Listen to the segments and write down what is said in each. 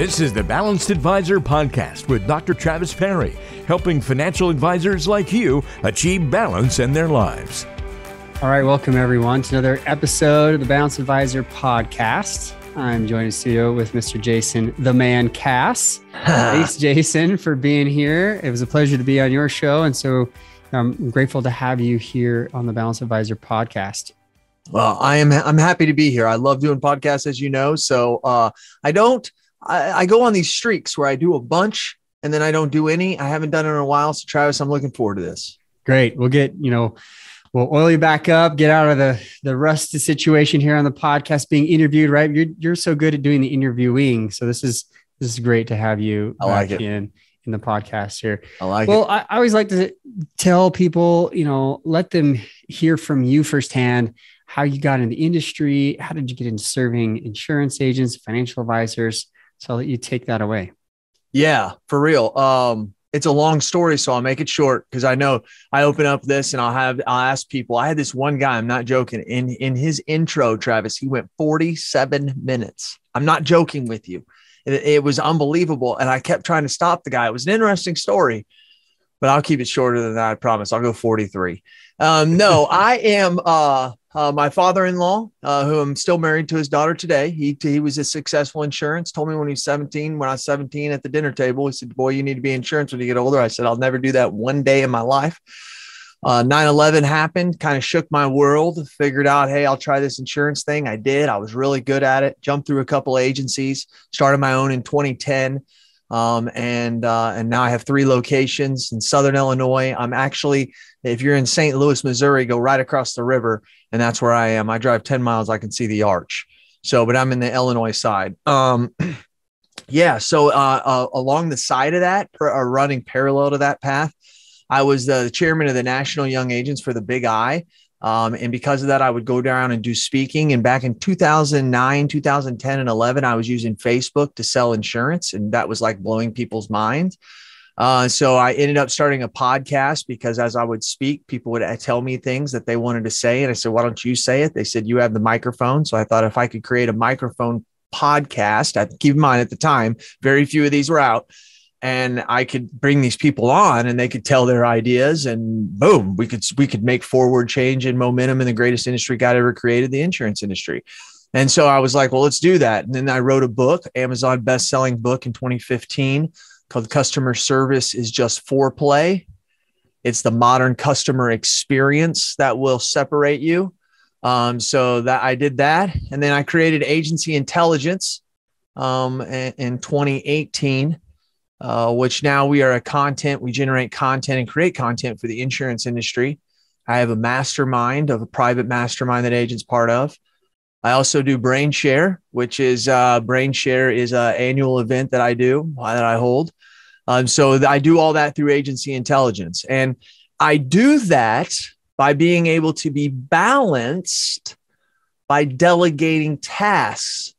This is the Balanced Advisor Podcast with Dr. Travis Perry, helping financial advisors like you achieve balance in their lives. All right, welcome everyone to another episode of the Balanced Advisor Podcast. I'm joined in studio with Mr. Jason, the man Cass. Thanks, Jason, for being here. It was a pleasure to be on your show. And so I'm grateful to have you here on the Balanced Advisor Podcast. Well, I'm happy to be here. I love doing podcasts, as you know. So I go on these streaks where I do a bunch and then I don't do any. I haven't done it in a while. So Travis, I'm looking forward to this. Great. We'll oil you back up, get out of the rusted situation here on the podcast being interviewed, right? You're so good at doing the interviewing. So this is great to have you back in the podcast here. I like it. Well, I always like to tell people, let them hear from you firsthand how you got in the industry. How did you get into serving insurance agents, financial advisors? So I'll let you take that away. Yeah, for real. It's a long story, so I'll make it short because I know I open up this and I'll ask people. I had this one guy, I'm not joking. In his intro, Travis, he went 47 minutes. I'm not joking with you. It was unbelievable. And I kept trying to stop the guy. It was an interesting story, but I'll keep it shorter than that. I promise. I'll go 43. No, I am my father-in-law, who I'm still married to his daughter today. He was a successful insurance, told me when I was 17 at the dinner table, he said, boy, you need to be insurance when you get older. I said, I'll never do that one day in my life. 9/11 happened, kind of shook my world, figured out, hey, I'll try this insurance thing. I did. I was really good at it. Jumped through a couple of agencies, started my own in 2010. And now I have 3 locations in Southern Illinois. I'm actually, if you're in St. Louis, Missouri, go right across the river. And that's where I am. I drive 10 miles. I can see the arch. But I'm in the Illinois side. Along the side of that, or running parallel to that path, I was the chairman of the National Young Agents for the Big I. And because of that, I would go down and do speaking. And back in 2009, 2010, and 11, I was using Facebook to sell insurance. And that was like blowing people's minds. So I ended up starting a podcast because as I would speak, people would tell me things that they wanted to say. And I said, why don't you say it? They said, you have the microphone. So I thought if I could create a microphone podcast, keep in mind at the time, very few of these were out. And I could bring these people on and they could tell their ideas and boom, we could make forward change and momentum in the greatest industry God ever created, the insurance industry. And so I was like, well, let's do that. And then I wrote a book, Amazon best-selling book in 2015 called Customer Service is Just Foreplay. It's the modern customer experience that will separate you. So that I did that. And then I created Agency Intelligence in 2018. Which now we are we generate content and create content for the insurance industry. I have a private mastermind that agents part of. I also do Brain Share, which is Brain Share is an annual event that I hold. So I do all that through Agency Intelligence. And I do that by being able to be balanced by delegating tasks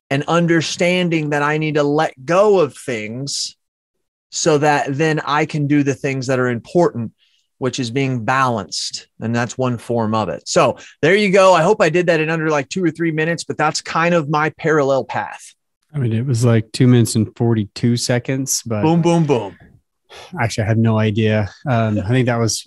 and understanding that I need to let go of things so that then I can do the things that are important, which is being balanced. And that's one form of it. So there you go. I hope I did that in under like 2 or 3 minutes, but that's kind of my parallel path. I mean, it was like 2 minutes and 42 seconds, but boom, boom, boom. Actually, I have no idea. I think that was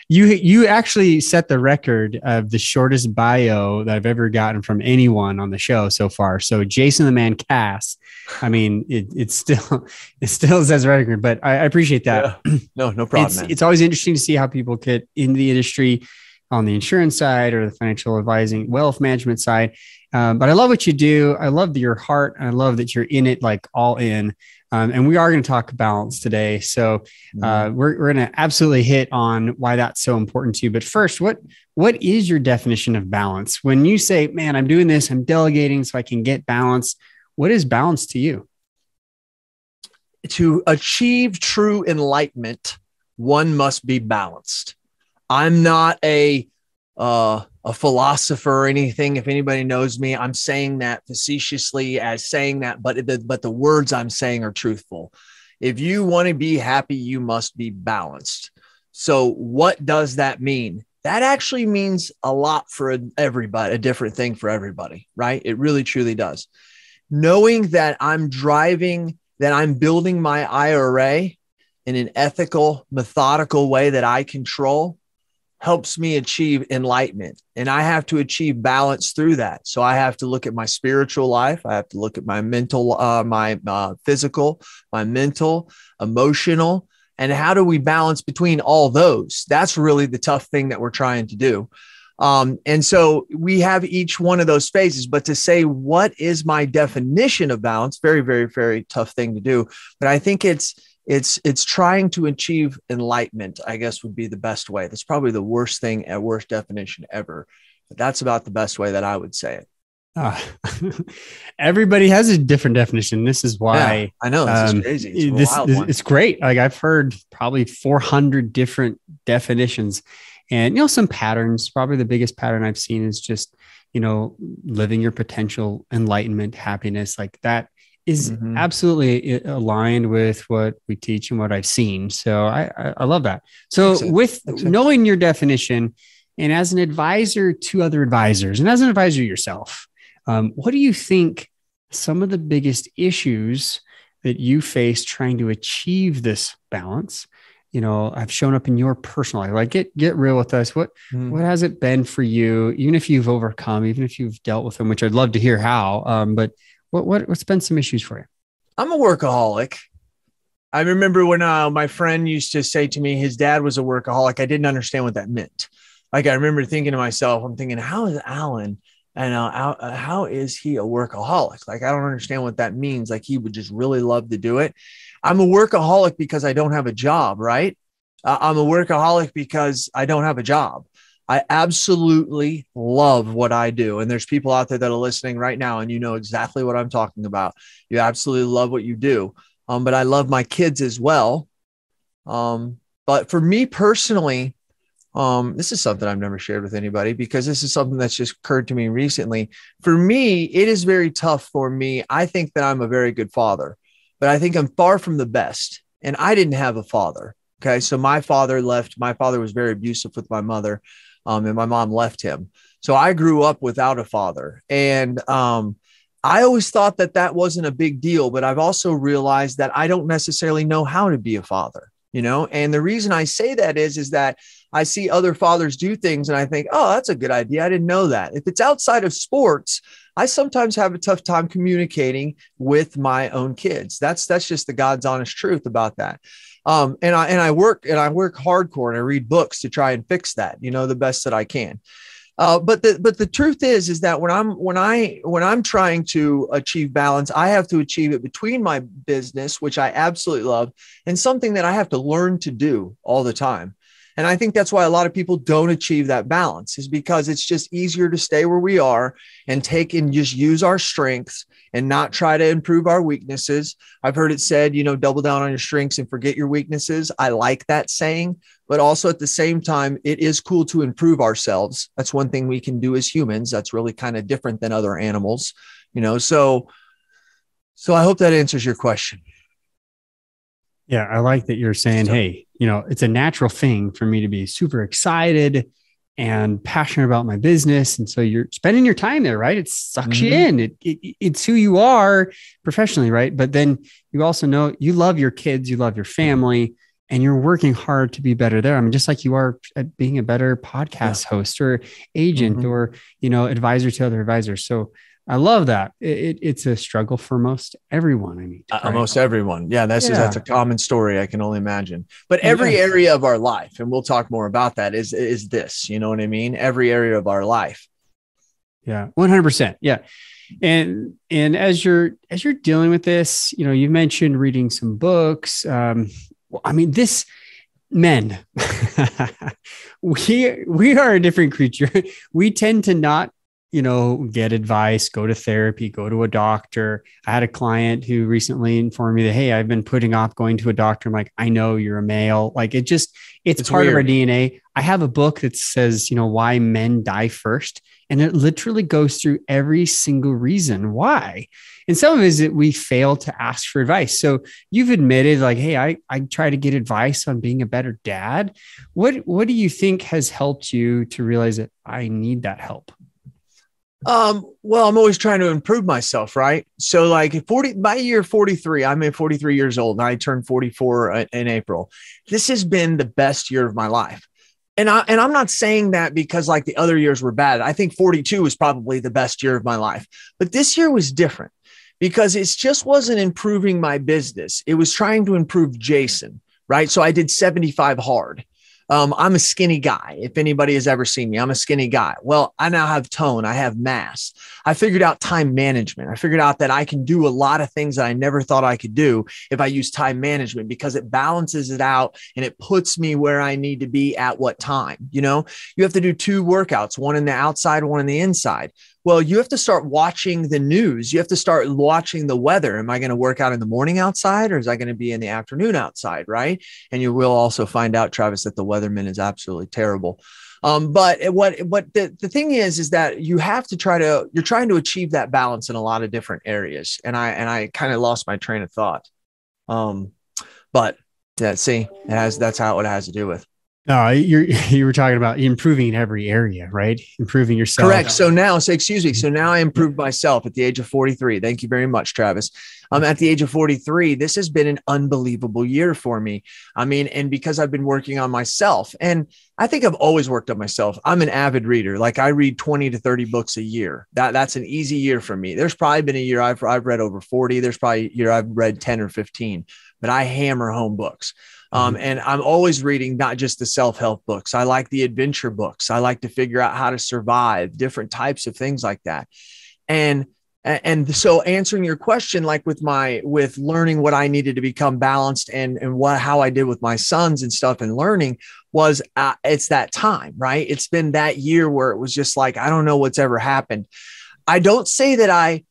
you actually set the record of the shortest bio that I've ever gotten from anyone on the show so far. So Jason the man Cass, I mean, it still says record, but I appreciate that. Yeah. No problem. It's always interesting to see how people get into the industry on the insurance side or the financial advising, wealth management side. But I love what you do. I love your heart. And I love that you're in it, like all in. And we are going to talk balance today. So we're going to absolutely hit on why that's so important to you. But first, what is your definition of balance? When you say, man, I'm doing this, I'm delegating so I can get balance. What is balance to you? To achieve true enlightenment, one must be balanced. I'm not a philosopher or anything. If anybody knows me, I'm saying that facetiously as saying that, but the words I'm saying are truthful. If you want to be happy, you must be balanced. So what does that mean? That actually means a lot for everybody, a different thing for everybody, right? It really, truly does. knowing that I'm building my IRA in an ethical, methodical way that I control helps me achieve enlightenment. And I have to achieve balance through that. So I have to look at my spiritual life. I have to look at my mental, my physical, my mental, emotional, and how do we balance between all those? That's really the tough thing that we're trying to do. And so we have each one of those phases, but to say, what is my definition of balance? Very, very, very tough thing to do. But I think it's trying to achieve enlightenment, I guess, would be the best way. That's probably the worst thing, at worst definition ever. But that's about the best way that I would say it. Everybody has a different definition. This is why I know this is crazy. It's great. Like I've heard probably 400 different definitions, and some patterns. Probably the biggest pattern I've seen is just living your potential, enlightenment, happiness. Like that is absolutely aligned with what we teach and what I've seen. So I love that. So knowing your definition, and as an advisor to other advisors, and as an advisor yourself, what do you think some of the biggest issues that you face trying to achieve this balance, have shown up in your personal life? Like get real with us. What has it been for you? Even if you've overcome, even if you've dealt with them, which I'd love to hear how, but what's been some issues for you? I'm a workaholic. I remember when my friend used to say to me, his dad was a workaholic. I didn't understand what that meant. Like, I remember thinking to myself, I'm thinking, how is Alan? And how is he a workaholic? Like, I don't understand what that means. Like, he would just really love to do it. I'm a workaholic because I don't have a job, right? I'm a workaholic because I don't have a job. I absolutely love what I do. And there's people out there that are listening right now, and you know exactly what I'm talking about. You absolutely love what you do. But I love my kids as well. But for me personally, this is something I've never shared with anybody, because this is something that's just occurred to me recently. For me, it is very tough for me. I think that I'm a very good father, but I think I'm far from the best. And I didn't have a father. Okay. So my father left. My father was very abusive with my mother, and my mom left him. So I grew up without a father. And I always thought that that wasn't a big deal, but I've also realized that I don't necessarily know how to be a father, and the reason I say that is that I see other fathers do things and I think, oh, that's a good idea. I didn't know that. If it's outside of sports, I sometimes have a tough time communicating with my own kids. That's just the God's honest truth about that. And I work hardcore, and I read books to try and fix that, the best that I can. But the truth is that when I'm trying to achieve balance, I have to achieve it between my business, which I absolutely love, and something that I have to learn to do all the time. And I think that's why a lot of people don't achieve that balance, is because it's just easier to stay where we are and take and just use our strengths and not try to improve our weaknesses. I've heard it said, double down on your strengths and forget your weaknesses. I like that saying, but also at the same time, it is cool to improve ourselves. That's one thing we can do as humans. That's really kind of different than other animals, so I hope that answers your question. Yeah, I like that you're saying, hey, it's a natural thing for me to be super excited and passionate about my business. And so you're spending your time there, right? It sucks you in. It's who you are professionally, right? But then you also know you love your kids, you love your family, and you're working hard to be better there. I mean, just like you are at being a better podcast host or agent or, advisor to other advisors. So I love that. It's a struggle for most everyone. I mean, most everyone. Yeah, that's a common story. I can only imagine. But every area of our life, and we'll talk more about that, is this. You know what I mean? Every area of our life. Yeah, 100%. Yeah, and as you're dealing with this, you mentioned reading some books. Men, we are a different creature. We tend to not get advice, go to therapy, go to a doctor. I had a client who recently informed me that, hey, I've been putting off going to a doctor. I'm like, I know you're a male. Like it's part weird. Of our DNA. I have a book that says, why men die first. And it literally goes through every single reason why. And some of it is that we fail to ask for advice. So you've admitted like, hey, I try to get advice on being a better dad. What do you think has helped you to realize that I need that help? Well, I'm always trying to improve myself, right? So like by year 43, I'm 43 years old and I turned 44 in April. This has been the best year of my life. And I'm not saying that because like the other years were bad. I think 42 was probably the best year of my life, but this year was different because it just wasn't improving my business. It was trying to improve Jason, right? So I did 75 hard. I'm a skinny guy. If anybody has ever seen me, I'm a skinny guy. Well, I now have tone. I have mass. I figured out time management. I figured out that I can do a lot of things that I never thought I could do if I use time management because it balances it out and it puts me where I need to be at what time. You know, you have to do 2 workouts, one in the outside, one in the inside. Well, you have to start watching the news. You have to start watching the weather. Am I going to work out in the morning outside or is I going to be in the afternoon outside? Right. And you will also find out, Travis, that the weatherman is absolutely terrible. But what the thing is that you have to you're trying to achieve that balance in a lot of different areas. And I kind of lost my train of thought. But that's how it has to do with. No, you were talking about improving in every area, right? Improving yourself. Correct. So now I improved myself at the age of 43. Thank you very much, Travis. At the age of 43, this has been an unbelievable year for me. I mean, and because I've been working on myself, and I think I've always worked on myself. I'm an avid reader. Like I read 20 to 30 books a year. That's an easy year for me. There's probably been a year I've read over 40. There's probably a year I've read 10 or 15, but I hammer home books. And I'm always reading, not just the self-help books. I like the adventure books. I like to figure out how to survive, different types of things like that. And so answering your question, like with learning what I needed to become balanced and how I did with my sons and stuff and learning was, it's that time, right? It's been that year where it was just like, I don't know what's ever happened. I don't say that I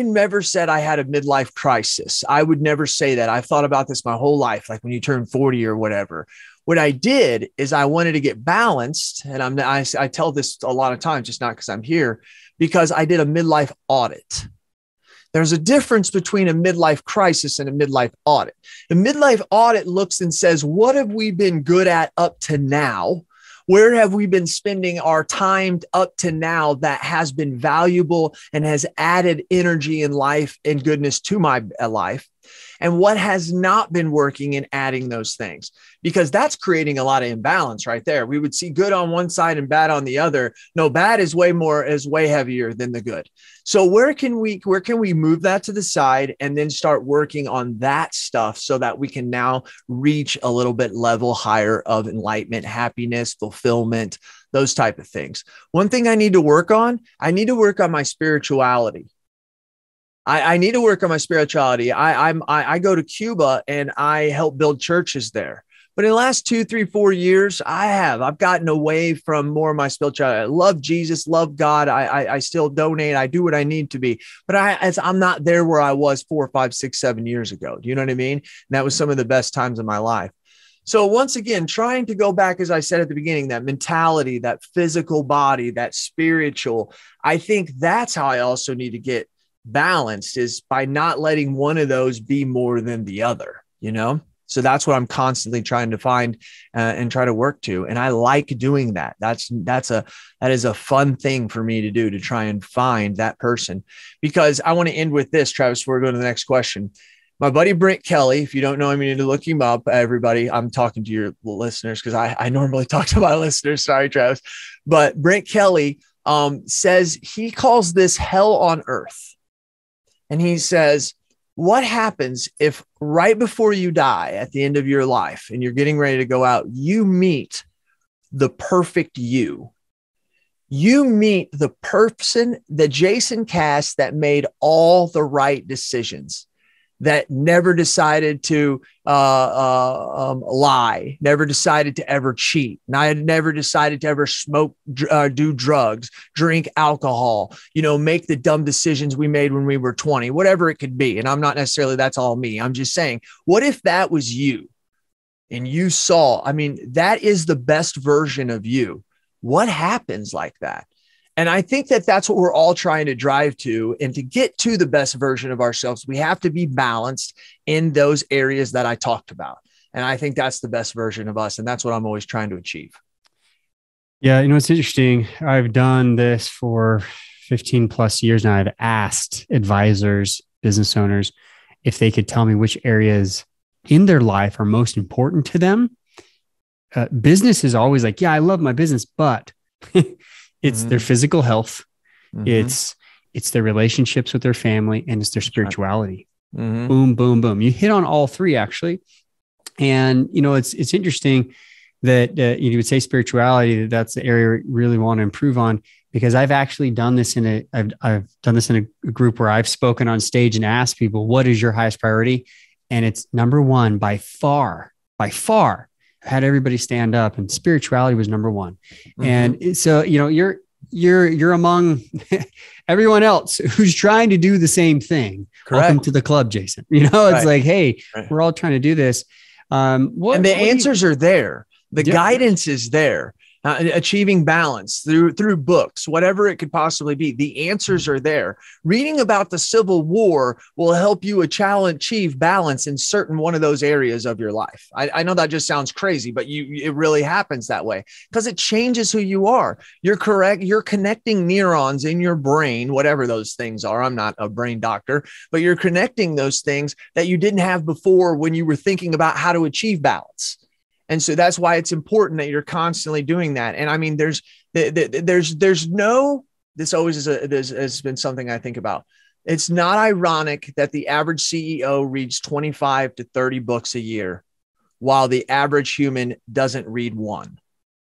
never said I had a midlife crisis. I would never say that. I've thought about this my whole life, like when you turn 40 or whatever. What I did is I wanted to get balanced. And I tell this a lot of times, just not because I'm here, because I did a midlife audit. There's a difference between a midlife crisis and a midlife audit. The midlife audit looks and says, what have we been good at up to now? Where have we been spending our time up to now that has been valuable and has added energy and life and goodness to my life? And what has not been working in adding those things? Because that's creating a lot of imbalance right there. We would see good on one side and bad on the other. No, bad is way heavier than the good. So where can we move that to the side and then start working on that stuff so that we can now reach a little bit level higher of enlightenment, happiness, fulfillment, those type of things. One thing I need to work on my spirituality. I need to work on my spirituality. I go to Cuba and I help build churches there. But in the last 2, 3, 4 years, I've gotten away from more of my spirituality. I love Jesus, love God. I still donate. I do what I need to be, but I'm not there where I was 4, 5, 6, 7 years ago. Do you know what I mean? And that was some of the best times of my life. So once again, trying to go back, as I said at the beginning, that mentality, that physical body, that spiritual, I think that's how I also need to get balanced, is by not letting one of those be more than the other, you know? So that's what I'm constantly trying to find and try to work to. And I like doing that. That is a fun thing for me to do, to try and find that person. Because I want to end with this, Travis, before we go to the next question. My buddy, Brent Kelly, if you don't know him, you need to look him up. Everybody, I'm talking to your listeners because I normally talk to my listeners. Sorry, Travis. But Brent Kelly says he calls this hell on earth. And he says, what happens if right before you die at the end of your life and you're getting ready to go out, you meet the perfect you? You meet the person, the Jason Cass that made all the right decisions, that never decided to lie, never decided to ever cheat. And I had never decided to ever smoke, do drugs, drink alcohol, make the dumb decisions we made when we were 20, whatever it could be. And I'm not necessarily, that's all me. I'm just saying, what if that was you and you saw, that is the best version of you. What happens like that? And I think that that's what we're all trying to drive to. And to get to the best version of ourselves, we have to be balanced in those areas that I talked about. And I think that's the best version of us. And that's what I'm always trying to achieve. Yeah. It's interesting. I've done this for 15 plus years now, I've asked advisors, business owners, if they could tell me which areas in their life are most important to them. Business is always like, yeah, I love my business, but it's their physical health. It's their relationships with their family, and it's their spirituality. Boom, boom, boom. You hit on all three, actually. And, it's interesting that you would say spirituality, that's the area we really want to improve on, because I've actually done this I've done this in a group where I've spoken on stage and asked people, what is your highest priority? And it's number one by far. I had everybody stand up, and spirituality was number one. And so, you're among everyone else who's trying to do the same thing. Correct. Welcome to the club, Jason. It's like, hey, we're all trying to do this. And the answers are there. The guidance is there. Achieving balance through books, whatever it could possibly be. The answers are there. Reading about the Civil War will help you achieve balance in certain one of those areas of your life. I know that just sounds crazy, but it really happens that way because it changes who you are. You're correct. You're connecting neurons in your brain, whatever those things are. I'm not a brain doctor, but you're connecting those things that you didn't have before when you were thinking about how to achieve balance. And so that's why it's important that you're constantly doing that. And I mean, this always has been something I think about. It's not ironic that the average CEO reads 25 to 30 books a year, while the average human doesn't read one.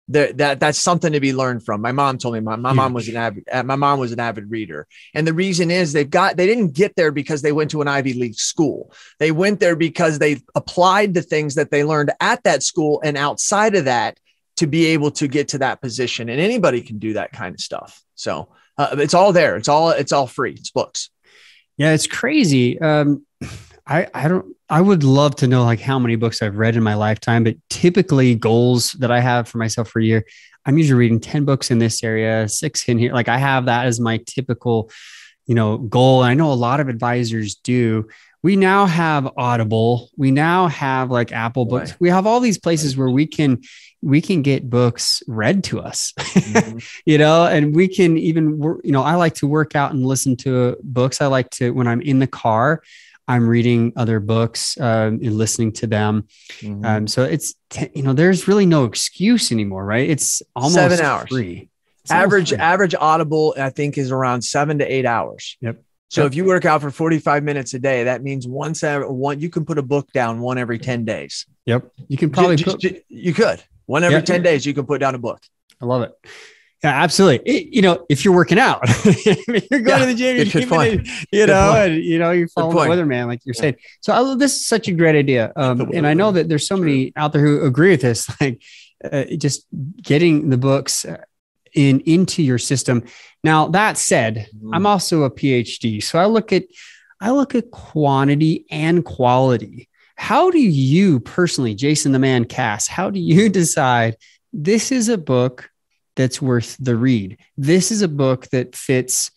That's something to be learned from. My mom told me my mom was an avid reader. And the reason is they didn't get there because they went to an Ivy League school. They went there because they applied the things that they learned at that school and outside of that to be able to get to that position. And anybody can do that kind of stuff. So it's all there. It's all free. It's books. Yeah, it's crazy. I would love to know like how many books I've read in my lifetime, but typically goals that I have for myself for a year, I'm usually reading 10 books in this area, 6 in here. Like I have that as my typical, goal. And I know a lot of advisors do. We now have Audible. We now have like Apple Books. We have all these places where we can get books read to us, and we can even, I like to work out and listen to books. I like to, when I'm in the car, I'm reading other books and listening to them. So it's, there's really no excuse anymore, right? It's almost 7 hours free. Average Audible, I think, is around 7 to 8 hours. Yep. So if you work out for 45 minutes a day, that means you can put a book down one every 10 days. Yep. You can probably you could one every 10 days, you can put down a book. I love it. Yeah, absolutely. If you're working out, you're going to the gym, you're keeping it, you're following the weatherman, like you're saying. So this is such a great idea. And I know that there's so many out there who agree with this, like just getting the books into your system. Now that said, I'm also a PhD. So I look at quantity and quality. How do you personally, Jason the Man Cass, how do you decide this is a book that's worth the read? This is a book that fits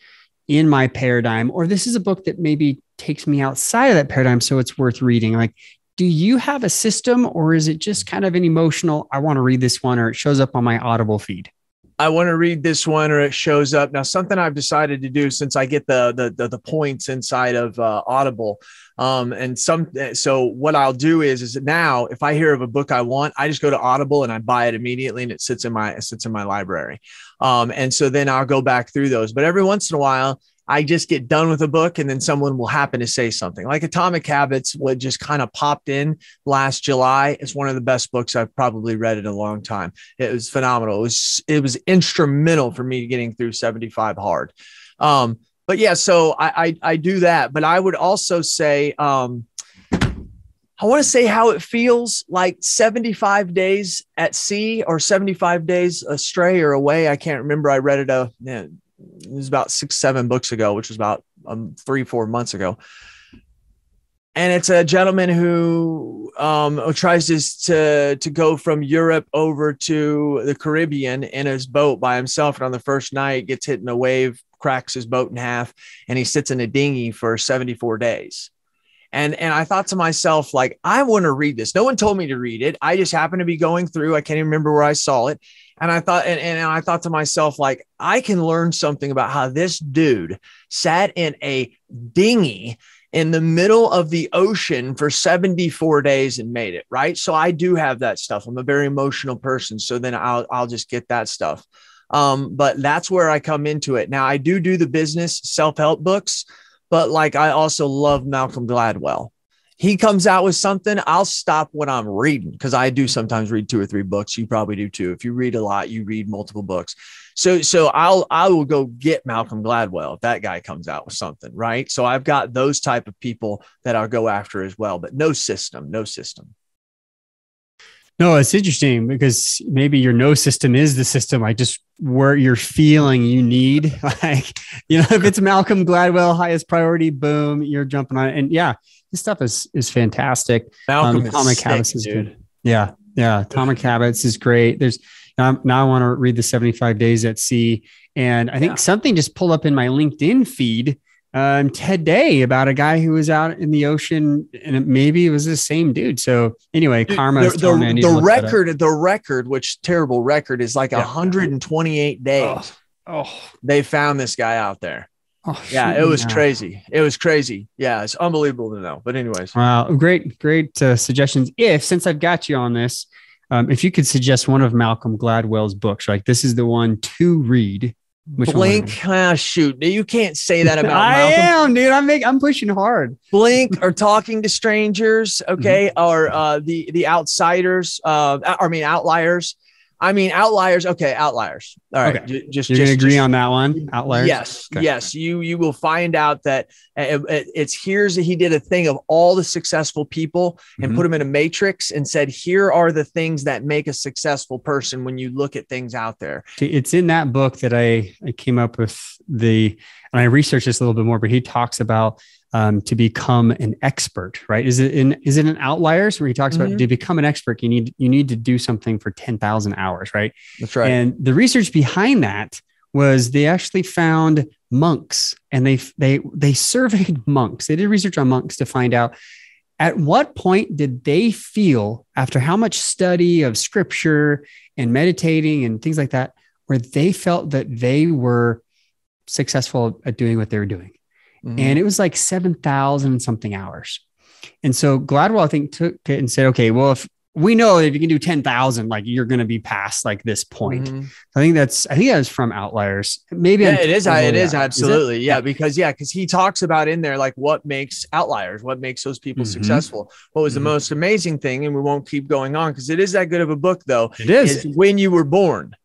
in my paradigm, or this is a book that maybe takes me outside of that paradigm, so it's worth reading. Like, do you have a system, or is it just kind of an emotional, I want to read this one, or it shows up on my Audible feed? I want to read this one, or it shows up. Now, something I've decided to do, since I get the points inside of Audible, so what I'll do is now if I hear of a book I want, I just go to Audible and I buy it immediately, and it sits in my library. And so then I'll go back through those. But every once in a while, I just get done with a book and then someone will happen to say something like Atomic Habits, what just kind of popped in last July. It's one of the best books I've probably read in a long time. It was phenomenal. It was instrumental for me getting through 75 hard. But yeah, so I do that, but I would also say, I want to say how it feels like 75 days at sea or 75 days astray or away. I can't remember. I read it it was about 6-7 books ago, which was about 3-4 months ago. And it's a gentleman who tries to go from Europe over to the Caribbean in his boat by himself. And on the first night gets hit in a wave, cracks his boat in half, and he sits in a dinghy for 74 days. And I thought to myself, like, I want to read this. No one told me to read it. I just happened to be going through. I can't even remember where I saw it. And I thought, and I thought to myself, like, I can learn something about how this dude sat in a dinghy in the middle of the ocean for 74 days and made it. Right. So I do have that stuff. I'm a very emotional person. So then I'll just get that stuff. But that's where I come into it. Now I do the business self-help books, but like, I also love Malcolm Gladwell. He comes out with something, I'll stop what I'm reading, because I do sometimes read 2 or 3 books. You probably do too. If you read a lot, you read multiple books. So I will go get Malcolm Gladwell if that guy comes out with something, right? So I've got those type of people that I'll go after as well, but no system. No, it's interesting because maybe your no system is the system, like just where you're feeling you need. Like, if it's Malcolm Gladwell, highest priority, boom, you're jumping on it. And yeah, this stuff is fantastic. Malcolm Atomic Habits is good. Yeah. Atomic Habits is great. There's now I want to read the 75 Days at Sea. And I think something just pulled up in my LinkedIn feed today about a guy who was out in the ocean, and maybe it was the same dude. So anyway, karma. The record, which terrible record, is like 128 days. They found this guy out there. It was crazy. It was crazy. Yeah, it's unbelievable to know. But anyways, wow, great suggestions. Since I've got you on this, if you could suggest one of Malcolm Gladwell's books, like this is the one to read. Blink. Shoot, you can't say that about I Malcolm. am, dude. I'm pushing hard. Blink or Talking to Strangers, okay, or the Outsiders. Outliers. Outliers. Okay, Outliers. All right. Okay. You're gonna agree on that one. Outliers. Yes. Okay. Yes. You will find out that he did a thing of all the successful people and put them in a matrix and said, here are the things that make a successful person when you look at things out there. It's in that book that I came up with and I researched this a little bit more, but he talks about to become an expert, right? Is it in Outliers where he talks about to become an expert, you need to do something for 10,000 hours, right? That's right. And the research behind that was they actually found monks, and they surveyed monks. They did research on monks to find out at what point did they feel, after how much study of scripture and meditating and things like that, where they felt that they were successful at doing what they were doing. And it was like 7,000 something hours. And so Gladwell, I think, took it and said, okay, well, if we know that if you can do 10,000, like you're going to be past like this point. I think that was from Outliers. Maybe it is. Absolutely. Yeah. Because he talks about in there, like what makes outliers, what makes those people successful. What was the most amazing thing? And we won't keep going on because it is that good of a book though. It is When You Were Born.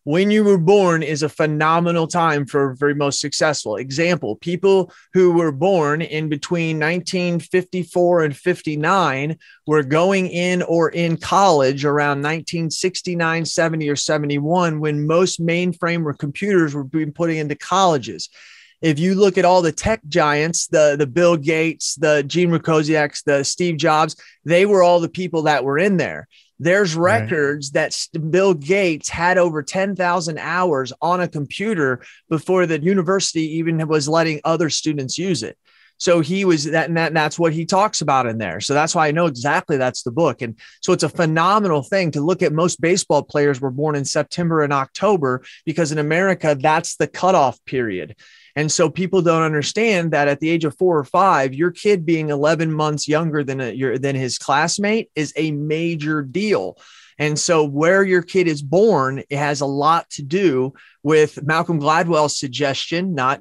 When You Were Born is a phenomenal time for very most successful. Example, people who were born in between 1954 and 59 were going in or in college around 1969, 70, or 71 when most mainframe or computers were being put into colleges. If you look at all the tech giants, the Bill Gates, the Gene Rukosiaks, the Steve Jobs, they were all the people that were in there. There's records that Bill Gates had over 10,000 hours on a computer before the university even was letting other students use it. So he was that, and that's what he talks about in there. So that's why I know exactly that's the book. And so it's a phenomenal thing to look at. Most baseball players were born in September and October because in America, that's the cutoff period. And so people don't understand that at the age of 4 or 5, your kid being 11 months younger than his classmate is a major deal. And so where your kid is born, it has a lot to do with Malcolm Gladwell's suggestion, not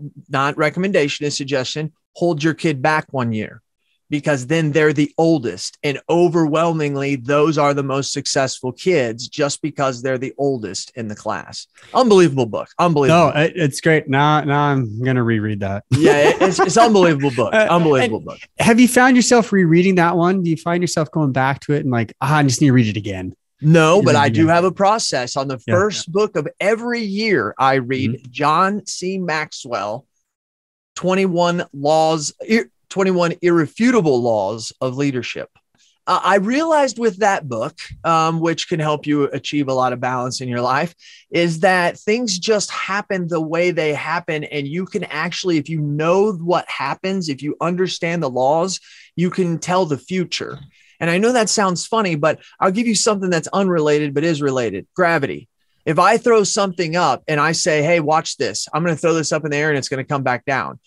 recommendation, his suggestion, hold your kid back 1 year. Because then they're the oldest. And overwhelmingly, those are the most successful kids just because they're the oldest in the class. Unbelievable book. Unbelievable. No, it's great. Now I'm going to reread that. Yeah, it's unbelievable book. Unbelievable book. Have you found yourself rereading that one? Do you find yourself going back to it and like, I just need to read it again? No, but I do have a process. On the first book of every year, I read John C. Maxwell, 21 Irrefutable Laws of Leadership. I realized with that book, which can help you achieve a lot of balance in your life, is that things just happen the way they happen. And you can actually, if you know what happens, if you understand the laws, you can tell the future. And I know that sounds funny, but I'll give you something that's unrelated, but is related. Gravity. If I throw something up and I say, hey, watch this, I'm going to throw this up in the air and it's going to come back down.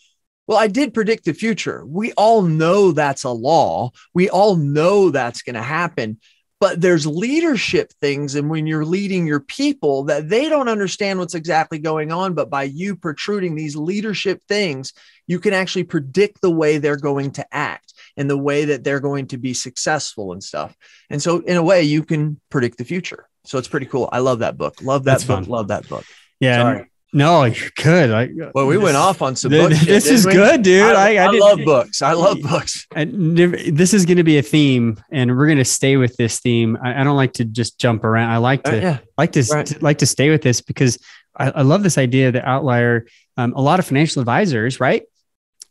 Well, I did predict the future. We all know that's a law. We all know that's going to happen. But there's leadership things. And when you're leading your people, that they don't understand what's exactly going on. But by you protruding these leadership things, you can actually predict the way they're going to act and the way that they're going to be successful and stuff. And so in a way, you can predict the future. So it's pretty cool. I love that book. Love that book. Love that book. Yeah. Sorry. No, you're good. Well, we went off on some books. This is good, dude. I love books. I love books. And this is going to be a theme, and we're going to stay with this theme. I don't like to just jump around. I like to stay with this because I love this idea of the outlier. A lot of financial advisors, right?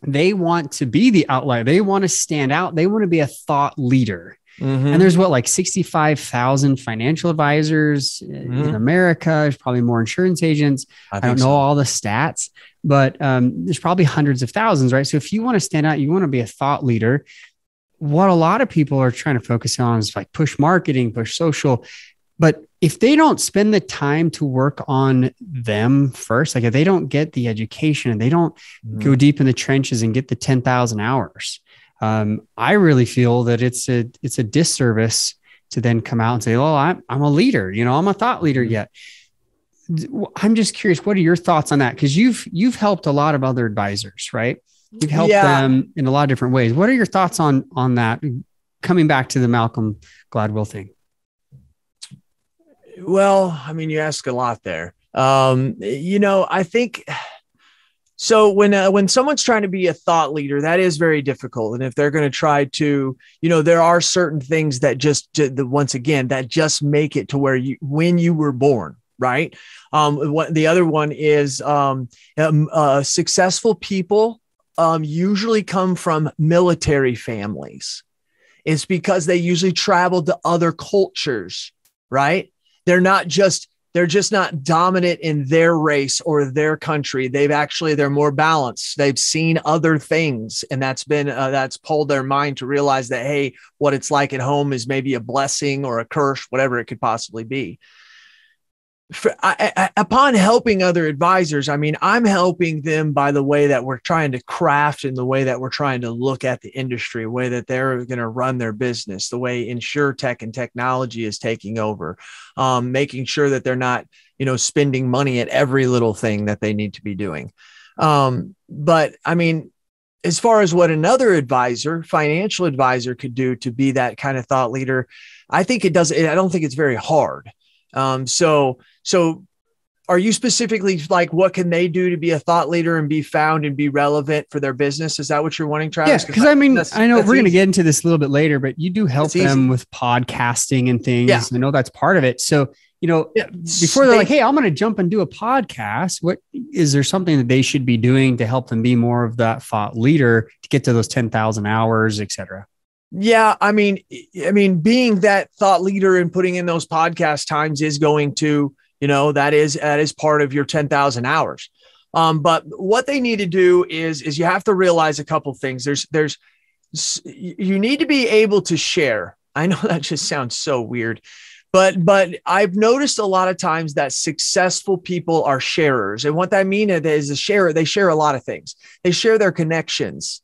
They want to be the outlier. They want to stand out. They want to be a thought leader. Mm-hmm. And there's like 65,000 financial advisors in America. There's probably more insurance agents. I don't know all the stats, but there's probably hundreds of thousands, right? So if you want to stand out, you want to be a thought leader. What a lot of people are trying to focus on is like push marketing, push social. But if they don't spend the time to work on them first, like if they don't get the education and they don't go deep in the trenches and get the 10,000 hours, I really feel that it's a disservice to then come out and say, "Oh, I'm a leader, I'm a thought leader yet." I'm just curious, what are your thoughts on that? Because you've helped a lot of other advisors, right? You've helped them in a lot of different ways. What are your thoughts on that? Coming back to the Malcolm Gladwell thing. Well, I mean, you ask a lot there. I think. So when someone's trying to be a thought leader, that is very difficult. And if they're going to try to, there are certain things that once again, that just make it to where when you were born, right? The other one is successful people usually come from military families. It's because they usually travel to other cultures, right? They're just not dominant in their race or their country. They're more balanced. They've seen other things, and that's pulled their mind to realize that, hey, what it's like at home is maybe a blessing or a curse, whatever it could possibly be. Upon helping other advisors, I mean, I'm helping them by the way that we're trying to craft and the way that we're trying to look at the industry, the way that they're going to run their business, the way InsurTech and technology is taking over, making sure that they're not, spending money at every little thing that they need to be doing. But I mean, as far as what another financial advisor could do to be that kind of thought leader, I don't think it's very hard. So are you specifically like, what can they do to be a thought leader and be found and be relevant for their business? Is that what you're wanting, Travis? Yeah, because I mean, I know we're going to get into this a little bit later, but you do help them with podcasting and things. Yeah. I know that's part of it. So, before they're like, hey, I'm going to jump and do a podcast, is there something that they should be doing to help them be more of that thought leader to get to those 10,000 hours, et cetera? Yeah. I mean, being that thought leader and putting in those podcast times is going to, that is part of your 10,000 hours. But what they need to do is you have to realize a couple things. You need to be able to share. I know that just sounds so weird, but I've noticed a lot of times that successful people are sharers. And what I mean is a sharer. They share a lot of things. They share their connections,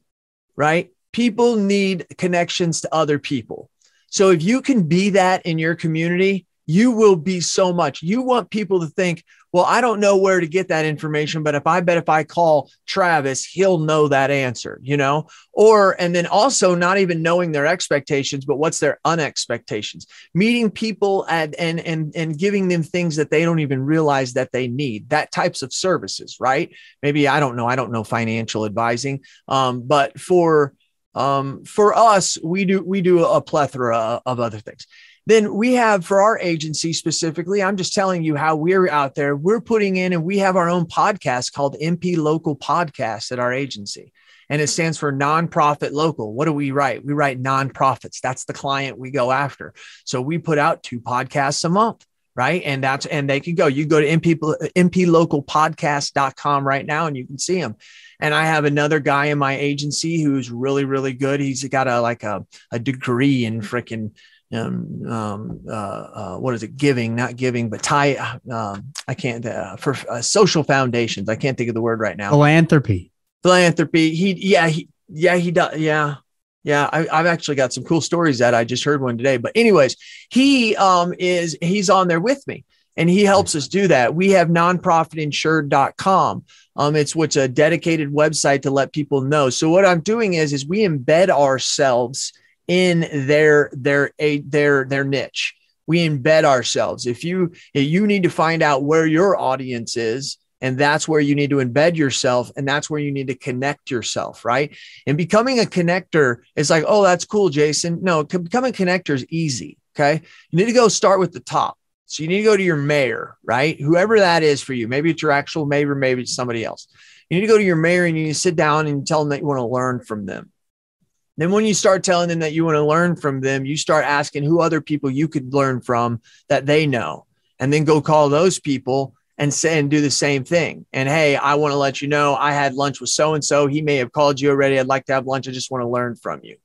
right? People need connections to other people. So if you can be that in your community, you will be so much. You want people to think, well, I don't know where to get that information, but if I call Travis, he'll know that answer, and then also not even knowing their expectations, but what's their unexpectations, meeting people and giving them things that they don't even realize that they need, that types of services, right? Maybe, I don't know financial advising. But for us, we do a plethora of other things. Then we have, for our agency specifically, I'm just telling you how we're out there. We're putting in, and we have our own podcast called MP Local Podcast at our agency. and it stands for nonprofit local. What do we write? We write nonprofits. That's the client we go after. So we put out 2 podcasts a month, right? And they can go, you go to mplocalpodcast.com right now and you can see them. And I have another guy in my agency who's really, really good. He's got a degree in freaking, what is it? Not giving, but I can't, for social foundations. I can't think of the word right now. Philanthropy. He does. Yeah. I've actually got some cool stories that I just heard one today, but anyways, he's on there with me and he helps us do that. We have nonprofitinsured.com. It's a dedicated website to let people know. So what I'm doing is we embed ourselves in their niche. We embed ourselves. If you need to find out where your audience is, and that's where you need to embed yourself. And that's where you need to connect yourself, right? And becoming a connector is like, oh, that's cool, Jason. No, becoming a connector is easy, okay? You need to go start with the top. So you need to go to your mayor, right? Whoever that is for you. Maybe it's your actual mayor, maybe it's somebody else. You need to go to your mayor and you need to sit down and tell them that you want to learn from them. Then when you start telling them that you want to learn from them, you start asking who other people you could learn from that they know, and then go call those people and say, and do the same thing. And hey, I want to let you know, I had lunch with so-and-so. He may have called you already. I'd like to have lunch. I just want to learn from you.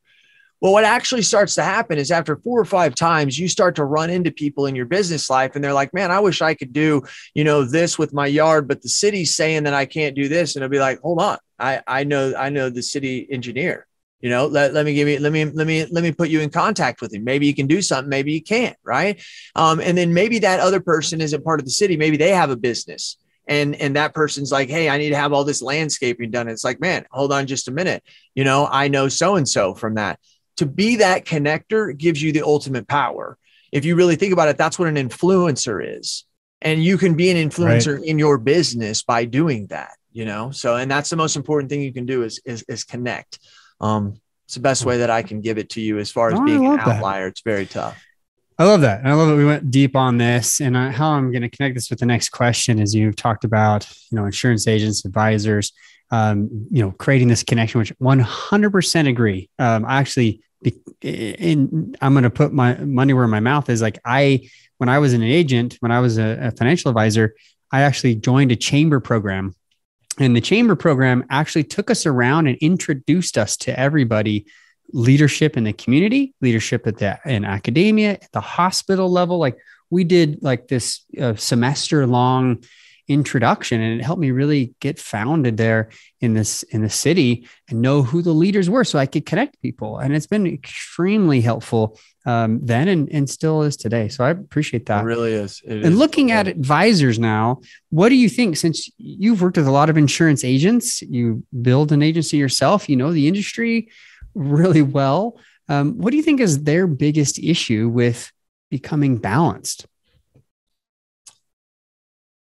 Well, what actually starts to happen is after 4 or 5 times, you start to run into people in your business life and they're like, man, I wish I could do, this with my yard, but the city's saying that I can't do this. And it'll be like, hold on. I know the city engineer. Let me put you in contact with him. Maybe you can do something. Maybe you can't. Right. And then maybe that other person isn't part of the city. Maybe they have a business and that person's like, hey, I need to have all this landscaping done. It's like, man, hold on just a minute. I know so-and-so from that. To be that connector gives you the ultimate power. If you really think about it, that's what an influencer is. And you can be an influencer in your business by doing that, So, and that's the most important thing you can do is connect. It's the best way that I can give it to you as far as being an outlier. It's very tough. I love that. I love that we went deep on this, and how I'm going to connect this with the next question is you've talked about, insurance agents, advisors, creating this connection, which 100% agree. I'm going to put my money where my mouth is. Like when I was an agent, when I was a financial advisor, I actually joined a chamber program. And the chamber program actually took us around and introduced us to everybody, leadership in the community, leadership in academia, at the hospital level. Like we did like this semester long introduction, and it helped me really get founded there in the city and know who the leaders were so I could connect people. And it's been extremely helpful then and still is today. So I appreciate that. It really is. And looking at advisors now, what do you think, since you've worked with a lot of insurance agents, you build an agency yourself, the industry really well. What do you think is their biggest issue with becoming balanced?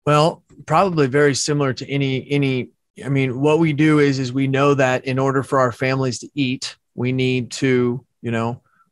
Well, probably very similar to any. What we do is we know that in order for our families to eat, we need to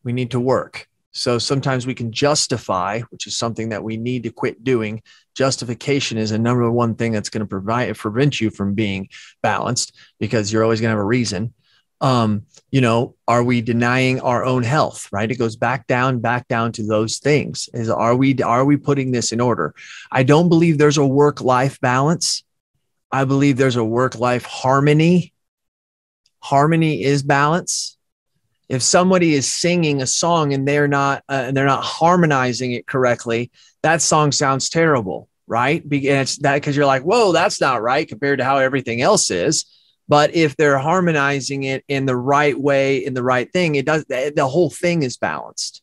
work. So sometimes we can justify, which is something that we need to quit doing. Justification is a number one thing that's going to prevent you from being balanced, because you're always going to have a reason. Are we denying our own health, right? It goes back down to those things. Are we putting this in order? I don't believe there's a work-life balance. I believe there's a work-life harmony. Harmony is balance. If somebody is singing a song and they're not harmonizing it correctly, that song sounds terrible, right? And it's that because you're like, whoa, that's not right compared to how everything else is. But if they're harmonizing it in the right way, in the right thing, the whole thing is balanced.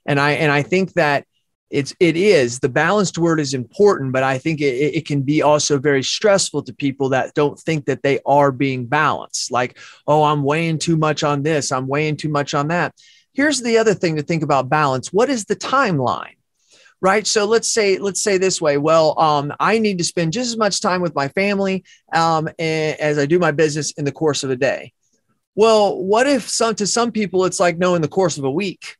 And I think that it is the balanced word is important, but I think it can be also very stressful to people that don't think that they are being balanced. Like, oh, I'm weighing too much on this. I'm weighing too much on that. Here's the other thing to think about balance. What is the timeline? Right. So let's say this way. Well, I need to spend just as much time with my family as I do my business in the course of a day. Well, what if to some people it's like, no, in the course of a week?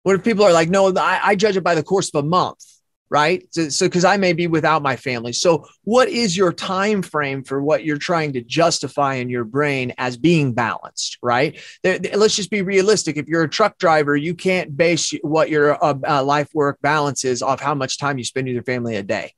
What if people are like, no, I judge it by the course of a month, right? So because I may be without my family. So what is your time frame for what you're trying to justify in your brain as being balanced, right? Let's just be realistic. If you're a truck driver, you can't base what your life work balance is off how much time you spend with your family a day.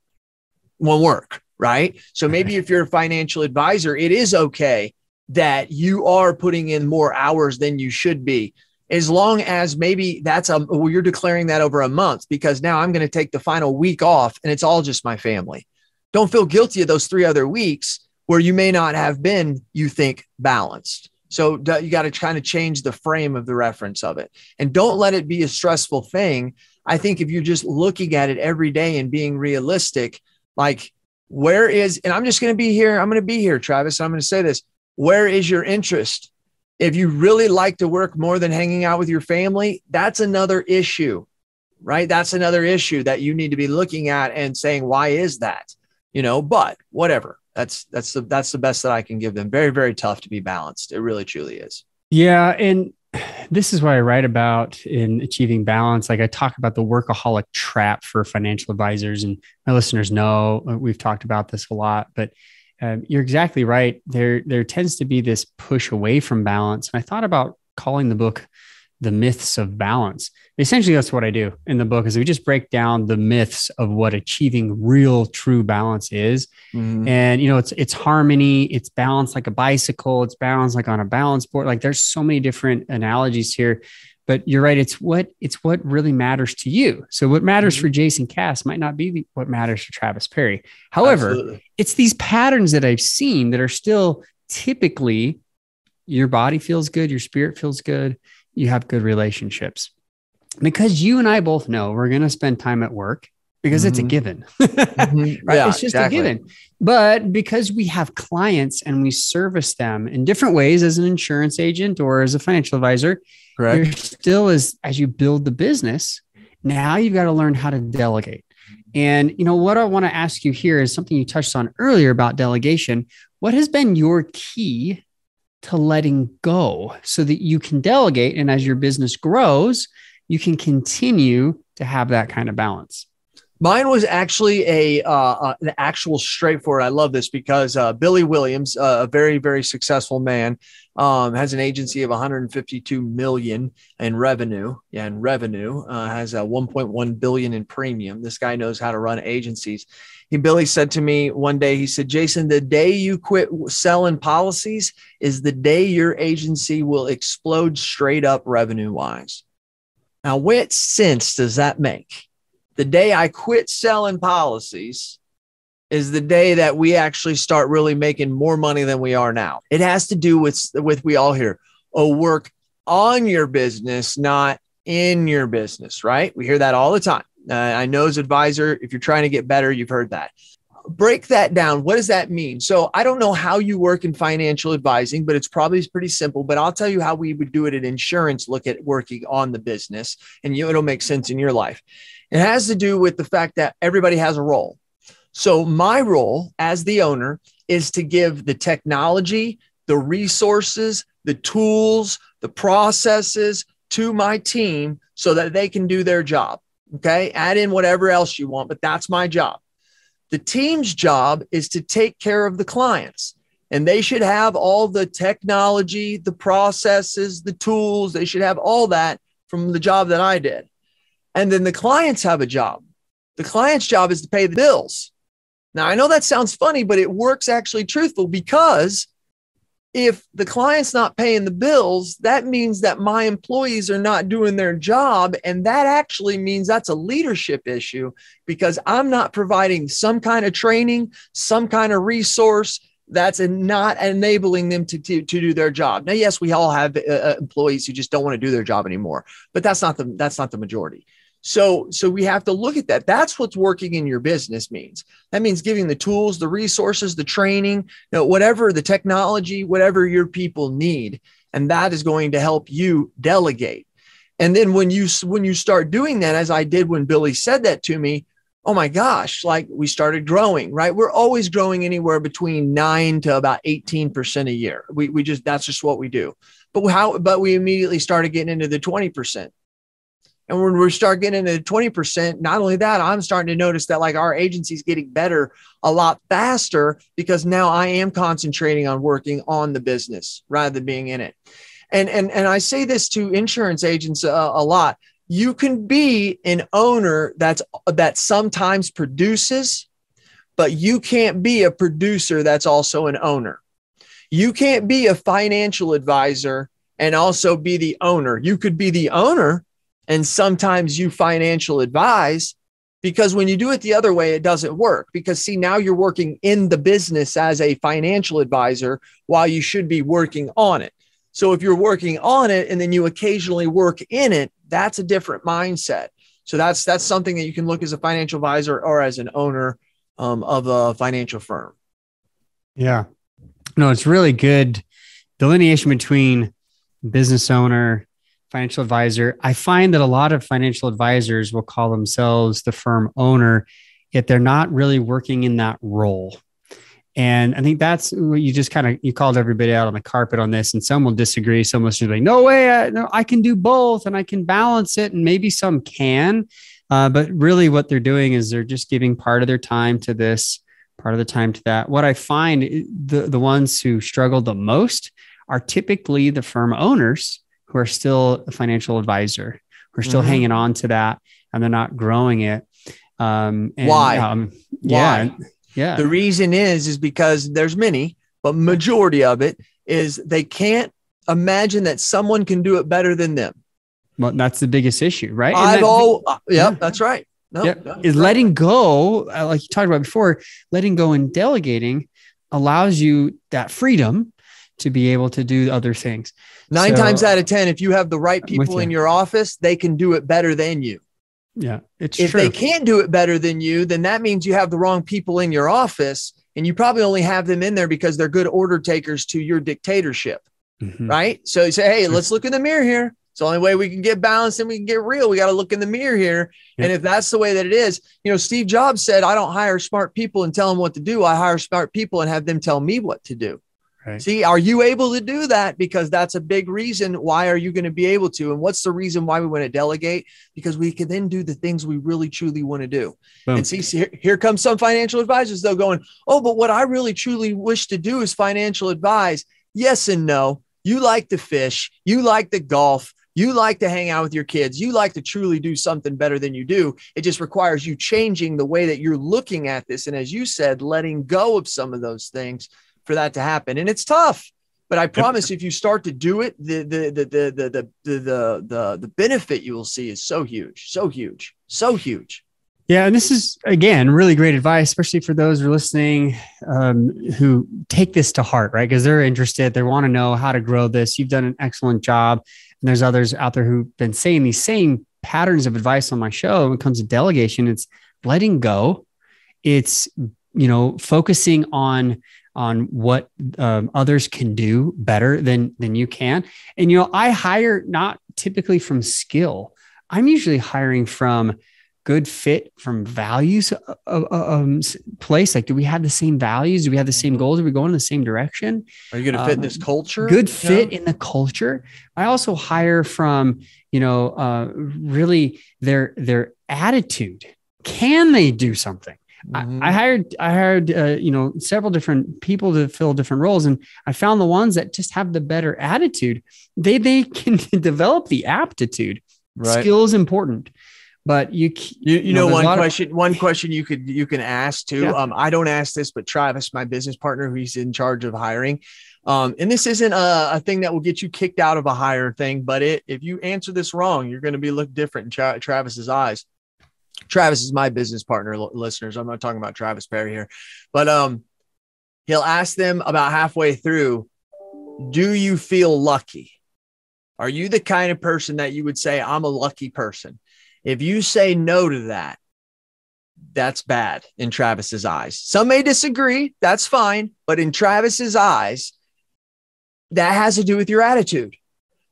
Won't work, right? So maybe if you're a financial advisor, it is okay that you are putting in more hours than you should be, as long as maybe you're declaring that over a month, because now I'm going to take the final week off and it's all just my family. Don't feel guilty of those 3 other weeks where you may not have been, you think, balanced. So you got to kind of change the frame of the reference of it, and don't let it be a stressful thing. I think if you're just looking at it every day and being realistic, like and I'm just going to be here. I'm going to be here, Travis. I'm going to say this. Where is your interest? If you really like to work more than hanging out with your family, that's another issue, right? That's another issue that you need to be looking at and saying, why is that? But whatever. That's the best that I can give them. Very, very tough to be balanced. It really, truly is. Yeah. And this is what I write about in Achieving Balance. Like, I talk about the workaholic trap for financial advisors, and my listeners know we've talked about this a lot, but you're exactly right. There tends to be this push away from balance. And I thought about calling the book The Myths of Balance. Essentially, that's what I do in the book, is we just break down the myths of what achieving real, true balance is. Mm-hmm. And, it's harmony, it's balance like a bicycle, it's balance like on a balance board. Like, there's so many different analogies here. But you're right. It's what really matters to you. So what matters for Jason Cass might not be what matters for Travis Perry. However, Absolutely. It's these patterns that I've seen that are still typically your body feels good, your spirit feels good, you have good relationships. Because you and I both know we're going to spend time at work because it's a given, right? Yeah, it's just exactly. a given. But because we have clients and we service them in different ways as an insurance agent or as a financial advisor, correct. There still is, as you build the business, now you've got to learn how to delegate. And what I want to ask you here is something you touched on earlier about delegation. What has been your key to letting go so that you can delegate, and as your business grows, you can continue to have that kind of balance? Mine was actually an actual straightforward. I love this because Billy Williams, a very, very successful man, has an agency of 152 million in revenue. Yeah, in revenue, has a 1.1 billion in premium. This guy knows how to run agencies. Billy said to me one day, he said, Jason, the day you quit selling policies is the day your agency will explode straight up revenue wise. Now, what sense does that make? The day I quit selling policies is the day that we actually start really making more money than we are now. It has to do with we all hear, work on your business, not in your business, right? We hear that all the time. I know as an advisor, if you're trying to get better, you've heard that. Break that down. What does that mean? So I don't know how you work in financial advising, but it's probably pretty simple. But I'll tell you how we would do it in insurance, look at working on the business, and it'll make sense in your life. It has to do with the fact that everybody has a role. So my role as the owner is to give the technology, the resources, the tools, the processes to my team so that they can do their job. Okay. Add in whatever else you want, but that's my job. The team's job is to take care of the clients, and they should have all the technology, the processes, the tools. They should have all that from the job that I did. And then the clients have a job. The client's job is to pay the bills. Now, I know that sounds funny, but it works actually truthful, because if the client's not paying the bills, that means that my employees are not doing their job. And that actually means that's a leadership issue, because I'm not providing some kind of training, some kind of resource that's not enabling them to do their job. Now, yes, we all have employees who just don't want to do their job anymore, but that's not the majority. So we have to look at that. That's what's working in your business means. That means giving the tools, the resources, the training, whatever the technology, whatever your people need. And that is going to help you delegate. And then when you start doing that, as I did when Billy said that to me, oh my gosh, like we started growing, right? We're always growing anywhere between 9 to about 18% a year. That's just what we do. But we immediately started getting into the 20%. And when we start getting into 20%, not only that, I'm starting to notice that like our agency's getting better a lot faster because now I am concentrating on working on the business rather than being in it. And I say this to insurance agents a lot. You can be an owner that sometimes produces, but you can't be a producer that's also an owner. You can't be a financial advisor and also be the owner. You could be the owner and sometimes you financial advise, because when you do it the other way, it doesn't work. Because see, now you're working in the business as a financial advisor while you should be working on it. So if you're working on it and then you occasionally work in it, that's a different mindset. So that's something that you can look as a financial advisor or as an owner of a financial firm. Yeah. No, it's really good delineation between business owner, financial advisor. I find that a lot of financial advisors will call themselves the firm owner, yet they're not really working in that role. And I think that's what you just you called everybody out on the carpet on this, and some will disagree. Some listeners will be like, no way, no, I can do both and I can balance it. And maybe some can, but really what they're doing is they're just giving part of their time to this, part of the time to that. What I find the ones who struggle the most are typically the firm owners who are still a financial advisor, who are still hanging on to that and they're not growing it. Why? Yeah. Yeah. The reason is because there's many, but majority of it is they can't imagine that someone can do it better than them. Well, that's the biggest issue, right? That's right. Is letting go, like you talked about before, letting go and delegating allows you that freedom to be able to do other things. 9 times out of 10, if you have the right people in your office, they can do it better than you. Yeah, it's if true. they can't do it better than you, then that means you have the wrong people in your office, and you probably only have them in there because they're good order takers to your dictatorship, right? So you say, hey, let's look in the mirror here. It's the only way we can get balanced and we can get real. We got to look in the mirror here. Yeah. And if that's the way that it is, Steve Jobs said, I don't hire smart people and tell them what to do. I hire smart people and have them tell me what to do. Right. See, are you able to do that? Because that's a big reason. Why are you going to be able to? And what's the reason why we want to delegate? Because we can then do the things we really, truly want to do. Boom. And see, here comes some financial advisors, though, going, oh, but what I really, truly wish to do is financial advise. Yes and no. You like to fish. You like to golf. You like to hang out with your kids. You like to truly do something better than you do. It just requires you changing the way that you're looking at this. And as you said, letting go of some of those things for that to happen. And it's tough, but I promise if you start to do it, the benefit you will see is so huge, so huge, so huge. Yeah. And this is, again, really great advice, especially for those who are listening, who take this to heart, right? Because they're interested. They want to know how to grow this. You've done an excellent job. And there's others out there who've been saying these same patterns of advice on my show. When it comes to delegation, it's letting go. It's, focusing on what others can do better than you can. And, I hire not typically from skill. I'm usually hiring from good fit, from values place. Like, do we have the same values? Do we have the same goals? Are we going in the same direction? Are you going to fit in this culture? Good fit in the culture. I also hire from, really their attitude. Can they do something? I hired, several different people to fill different roles. And I found the ones that just have the better attitude. They can develop the aptitude. Right. Skill is important, but one question you can ask too. Yeah. I don't ask this, but Travis, my business partner, who's in charge of hiring. And this isn't a thing that will get you kicked out of a hire thing, but if you answer this wrong, you're going to be looked different in Travis's eyes. Travis is my business partner, listeners. I'm not talking about Travis Perry here, but he'll ask them about halfway through, do you feel lucky? Are you the kind of person that you would say, I'm a lucky person? If you say no to that, that's bad in Travis's eyes. Some may disagree. That's fine. But in Travis's eyes, that has to do with your attitude.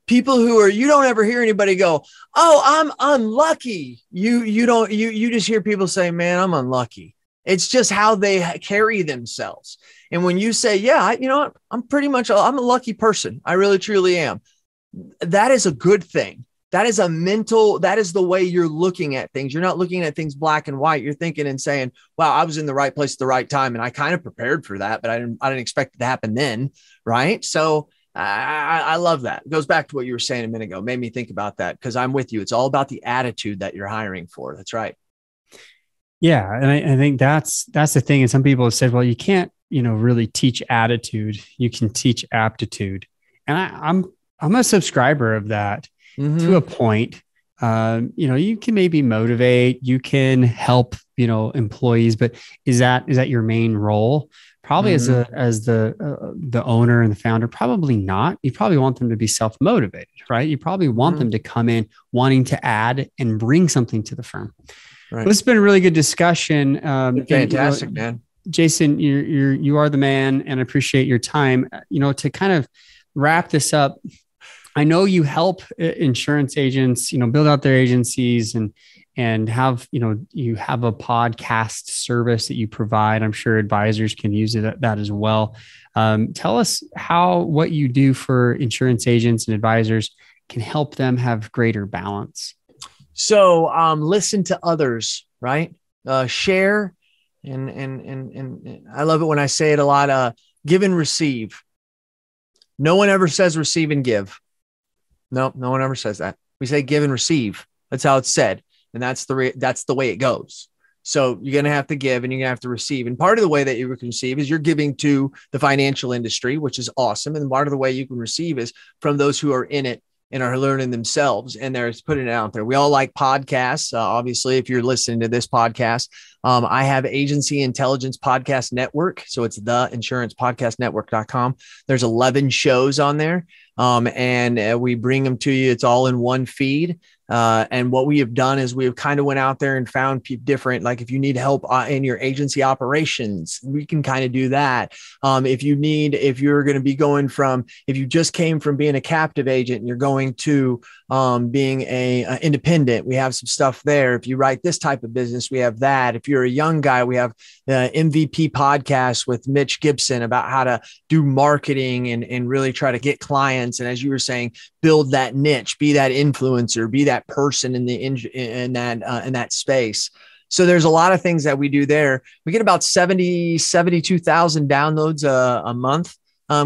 People you don't ever hear anybody go, oh, I'm unlucky. You just hear people say, man, I'm unlucky. It's just how they carry themselves. And when you say, yeah, I'm a lucky person. I really, truly am. That is a good thing. That is that is the way you're looking at things. You're not looking at things black and white. You're thinking and saying, wow, I was in the right place at the right time. And I kind of prepared for that, but I didn't expect it to happen then. Right. So I love that. It goes back to what you were saying a minute ago. Made me think about that, because I'm with you. It's all about the attitude that you're hiring for. That's right. Yeah. And I think that's the thing. And some people have said, well, you can't, really teach attitude. You can teach aptitude. And I'm a subscriber of that. To a point. You can maybe motivate, you can help, employees, but is that your main role? Probably as the owner and the founder, probably not. You probably want them to be self-motivated, right? You probably want them to come in wanting to add and bring something to the firm. Right. Well, this has been a really good discussion. Fantastic, man. Jason, you are the man, and I appreciate your time. To kind of wrap this up, I know you help insurance agents, build out their agencies and have, you have a podcast service that you provide. I'm sure advisors can use that as well. Tell us what you do for insurance agents and advisors can help them have greater balance. So listen to others, right? Share. And I love it when I say it a lot, give and receive. No one ever says receive and give. No one ever says that. We say give and receive. That's how it's said. And that's the way it goes. So you're going to have to give and you're going to have to receive. And part of the way that you can receive is you're giving to the financial industry, which is awesome. And part of the way you can receive is from those who are in it and are learning themselves, and they're putting it out there. We all like podcasts. Obviously, if you're listening to this podcast, I have Agency Intelligence Podcast Network. So it's theinsurancepodcastnetwork.com. There's 11 shows on there. And we bring them to you. It's all in one feed. And what we have done is we have kind of went out there and found different, like if you need help in your agency operations, we can kind of do that. If you're going to be going from, if you just came from being a captive agent and you're going to being a independent, we have some stuff there. If you write this type of business, we have that. If you're a young guy, we have the MVP podcast with Mitch Gibson about how to do marketing and really try to get clients. And as you were saying, build that niche, be that influencer, be that person in that space. So there's a lot of things that we do there. We get about 72,000 downloads a month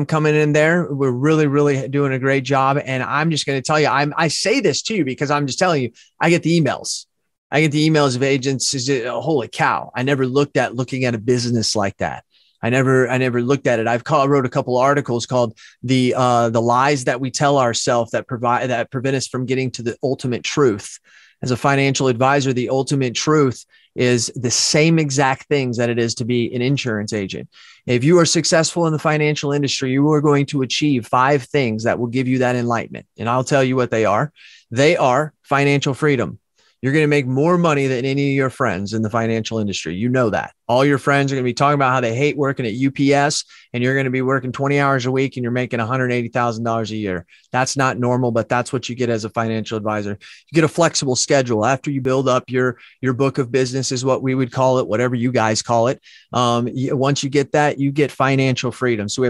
coming in there. We're really, really doing a great job. And I'm just going to tell you, I say this to you because I'm just telling you, I get the emails. Of agents. Holy cow. I never looking at a business like that. I never looked at it. I wrote a couple articles called the lies that we tell ourselves that prevent us from getting to the ultimate truth. As a financial advisor, the ultimate truth is the same exact things that it is to be an insurance agent. If you are successful in the financial industry, you are going to achieve 5 things that will give you that enlightenment. And I'll tell you what they are. They are financial freedom. You're going to make more money than any of your friends in the financial industry. You know that. All your friends are going to be talking about how they hate working at UPS, and you're going to be working 20 hours a week and you're making $180,000 a year. That's not normal, but that's what you get as a financial advisor. You get a flexible schedule after you build up your book of business, is what we would call it, whatever you guys call it. Once you get that, you get financial freedom. So we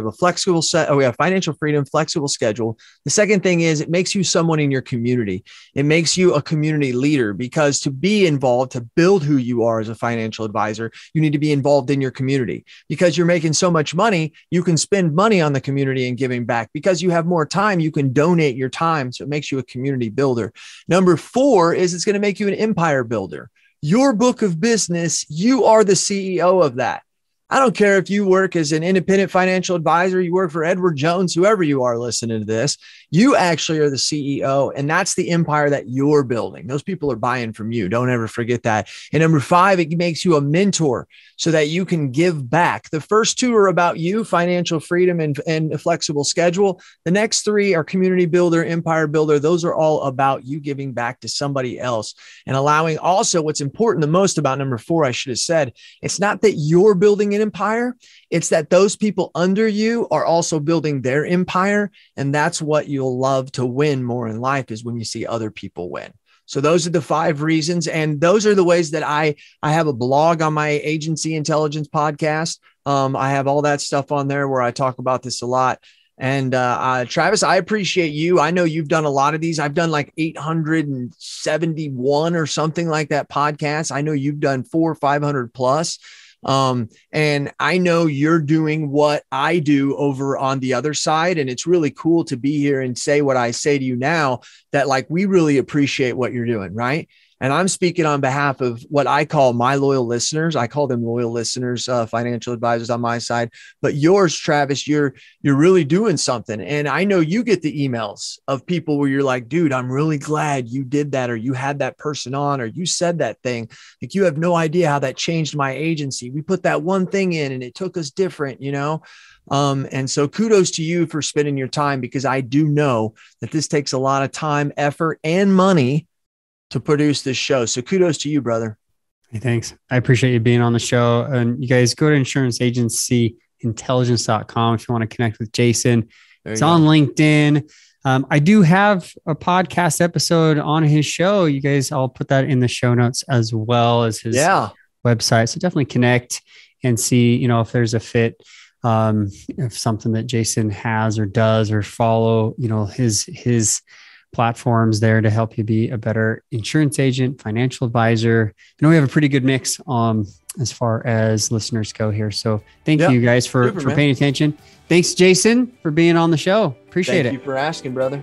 have financial freedom, flexible schedule. The second thing is it makes you someone in your community. It makes you a community leader, because to be involved, to build who you are as a financial advisor, you need to be involved in your community. Because you're making so much money, you can spend money on the community and giving back. Because you have more time, you can donate your time. So it makes you a community builder. Number 4 is it's going to make you an empire builder. Your book of business, you are the CEO of that. I don't care if you work as an independent financial advisor, you work for Edward Jones, whoever you are listening to this, you actually are the CEO, and that's the empire that you're building. Those people are buying from you. Don't ever forget that. And number 5, it makes you a mentor so that you can give back. The first 2 are about you, financial freedom and a flexible schedule. The next 3 are community builder, empire builder. Those are all about you giving back to somebody else and allowing. Also, what's important the most about number 4, I should have said, it's not that you're building an empire. It's that those people under you are also building their empire. And that's what you'll love to win more in life, is when you see other people win. So those are the 5 reasons. And those are the ways that I have a blog on my Agency Intelligence podcast. I have all that stuff on there where I talk about this a lot. And Travis, I appreciate you. I know you've done a lot of these. I've done like 871 or something like that podcast. I know you've done 400 or 500 plus. And I know you're doing what I do over on the other side. And it's really cool to be here and say what I say to you now, that like, we really appreciate what you're doing. Right. And I'm speaking on behalf of what I call my loyal listeners. I call them loyal listeners, financial advisors on my side, but yours, Travis, you're really doing something. And I know you get the emails of people where you're like, dude, I'm really glad you did that, or you had that person on, or you said that thing. Like, you have no idea how that changed my agency. We put that one thing in and it took us different, you know? And so kudos to you for spending your time, because I do know that this takes a lot of time, effort, and money to produce this show. So kudos to you, brother. Hey, thanks. I appreciate you being on the show. And you guys go to insuranceagencyintelligence.com if you want to connect with Jason. It's on LinkedIn. I do have a podcast episode on his show. You guys, I'll put that in the show notes as well as his website. So definitely connect and see, you know, if there's a fit, if something that Jason has or does, or follow, you know, his platforms there to help you be a better insurance agent, financial advisor. I know we have a pretty good mix as far as listeners go here. So thank you guys for paying attention. Thanks, Jason, for being on the show. Appreciate it. Thank you for asking, brother.